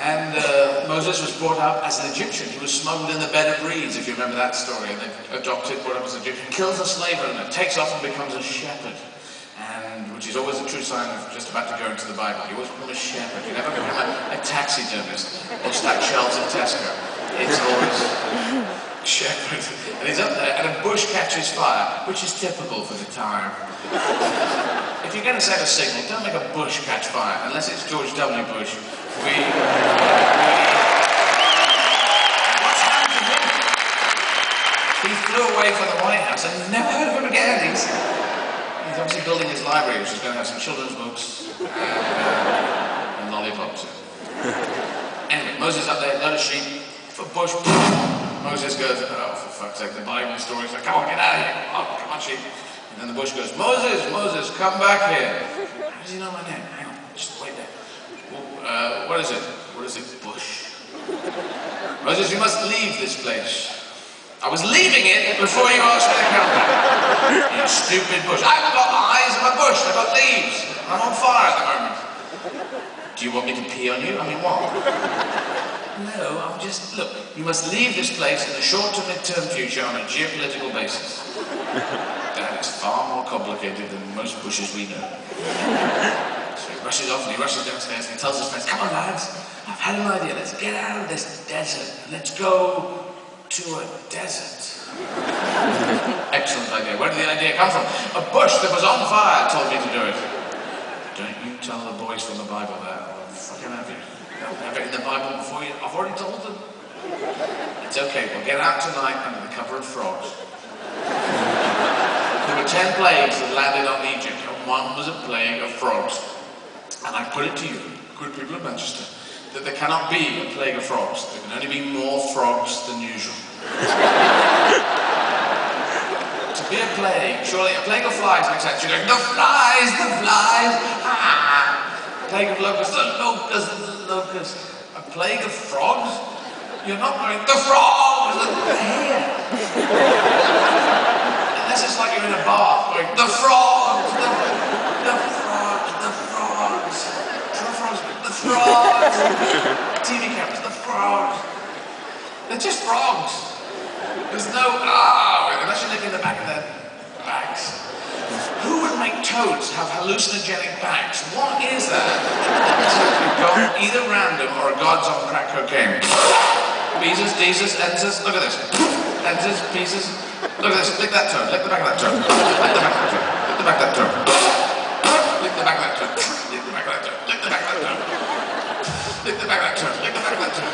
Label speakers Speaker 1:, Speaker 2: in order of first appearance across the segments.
Speaker 1: And Moses was brought up as an Egyptian. He was smuggled in the bed of reeds, if you remember that story. And they adopted, brought up as an Egyptian, kills a slave owner, takes off and becomes a shepherd. And which is always a true sign of just about to go into the Bible. You always become a shepherd. You never become a taxidermist or stack shelves at Tesco. It's always shepherd. And he's up there, and a bush catches fire, which is typical for the time. If you're going to send a signal, don't make a bush catch fire, unless it's George W. Bush. What's happened to him? He flew away from the White House and never heard of him again. He's obviously building his library, which is going to have some children's books and lollipops. Anyway, Moses up there, load of sheep, for bush. Moses goes, oh, for fuck's sake, the Bible stories like, come on, get out of here. Oh, come on, sheep. And then the bush goes, Moses, Moses, come back here. How does he know my name? Hang on, just wait there. Well, what is it? What is it, bush? Moses, you must leave this place. I was leaving it before you asked me to come back. You stupid bush. I haven't got eyes, I'm a bush, I've got leaves. I'm on fire at the moment. Do you want me to pee on you? I mean, what? No, I'm just... Look, you must leave this place in the short to mid-term future on a geopolitical basis. That is far more complicated than most bushes we know. So he rushes off and he rushes downstairs and he tells his friends, come on lads, I've had an idea, let's get out of this desert and let's go to a desert. Excellent idea. Where did the idea come from? A bush that was on fire told me to do it. Don't you tell the boys from the Bible that. I'll fucking have you. They'll have it in the Bible before you. I've already told them. It's okay, we'll get out tonight under the cover of frogs. There were 10 plagues that landed on Egypt, and one was a plague of frogs. And I put it to you, good people of Manchester, that there cannot be a plague of frogs. There can only be more frogs than usual. To be a plague, surely a plague of flies makes sense. You're going, the flies, ah! Plague of locusts, the locusts. A plague of frogs? You're not going, the frogs, they're here. Unless it's like you're in a bath, going, the frogs, the frogs, TV cameras, the frogs. They're just frogs. There's no, unless you're licking the back of their backs. Who would make toads have hallucinogenic backs? What is that? Either random or a god's on crack cocaine. Beezus, Deezus, Enzus, look at this. Enzus, pieces. Look at this, lick that toad, lick the back of that toad. Lick the back of that toad, lick the back of that toad. Lick the back of that toad, lick the back of that toad, lick the back of that toad. Lick the back of that toad, lick the back of that toad.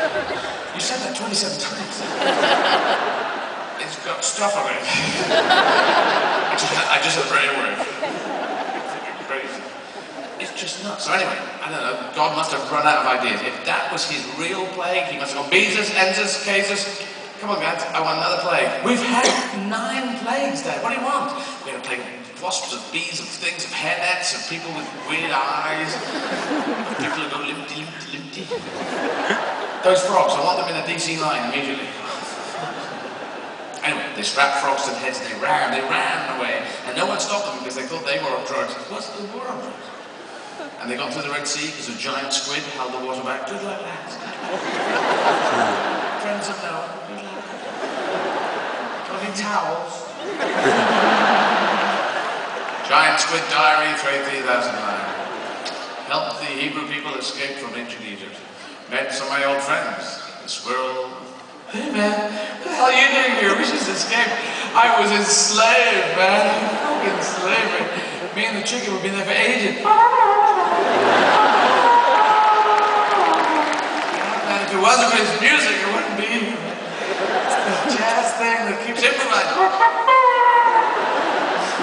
Speaker 1: You said that 27 times. It's got stuff on it. I just had a brain word. It's just nuts. So anyway, I don't know, God must have run out of ideas. If that was his real plague, he must have gone Beezus, Enzus, Casus. Come on guys, I want another plague. We've had 9 plagues, Dad. What do you want? We had a plague of wasps, of bees, of things, of hairnets, of people with weird eyes. People who go limpty, limpty, limpty. Those frogs, I want them in a DC line immediately. Anyway, they strapped frogs to their heads and they ran away. And no one stopped them because they thought they were on drugs. What's the war on drugs? And they got through the Red Sea because a giant squid held the water back. Good luck, lads. Friends of Noah. Good luck. Got towels. Giant squid diary, 2009. Helped the Hebrew people escape from ancient Egypt. Met some of my old friends. The squirrel. Hey man, what the hell are you doing here? We just escaped. I was enslaved, man. Fucking slavery. Me and the chicken have been there for ages. Yeah, man, if it wasn't for his music, it wouldn't be. It's the jazz thing that keeps improvising.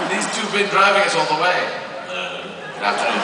Speaker 1: These two have been driving us all the way. Good afternoon.